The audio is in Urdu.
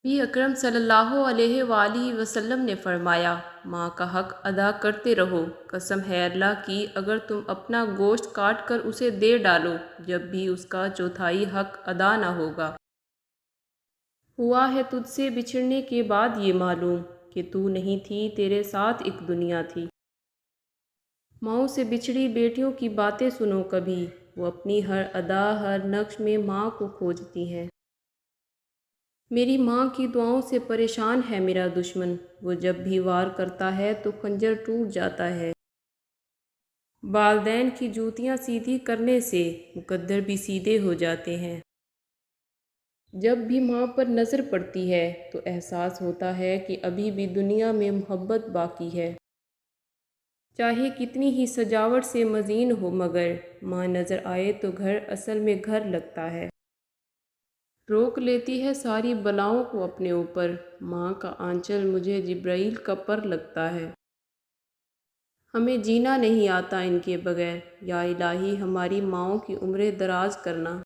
نبی اکرم صلی اللہ علیہ وآلہ وسلم نے فرمایا، ماں کا حق ادا کرتے رہو۔ قسم ہے اللہ کی، اگر تم اپنا گوشت کاٹ کر اسے دے ڈالو جب بھی اس کا چوتھائی حق ادا نہ ہوگا۔ ہوا ہے تجھ سے بچھڑنے کے بعد یہ معلوم کہ تو نہیں تھی، تیرے ساتھ ایک دنیا تھی۔ ماؤں سے بچھڑی بیٹیوں کی باتیں سنو کبھی، وہ اپنی ہر ادا ہر نقش میں ماں کو کھوجتی ہیں۔ میری ماں کی دعاؤں سے پریشان ہے میرا دشمن، وہ جب بھی وار کرتا ہے تو خنجر ٹوٹ جاتا ہے۔ والدین کی جوتیاں سیدھی کرنے سے مقدر بھی سیدھے ہو جاتے ہیں۔ جب بھی ماں پر نظر پڑتی ہے تو احساس ہوتا ہے کہ ابھی بھی دنیا میں محبت باقی ہے۔ چاہے کتنی ہی سجاوٹ سے مزین ہو، مگر ماں نظر آئے تو گھر اصل میں گھر لگتا ہے۔ روک لیتی ہے ساری بلاؤں کو اپنے اوپر، ماں کا آنچل مجھے جبرائیل کا پر لگتا ہے۔ ہمیں جینا نہیں آتا ان کے بغیر، یا الہی ہماری ماؤں کی عمریں دراز کرنا۔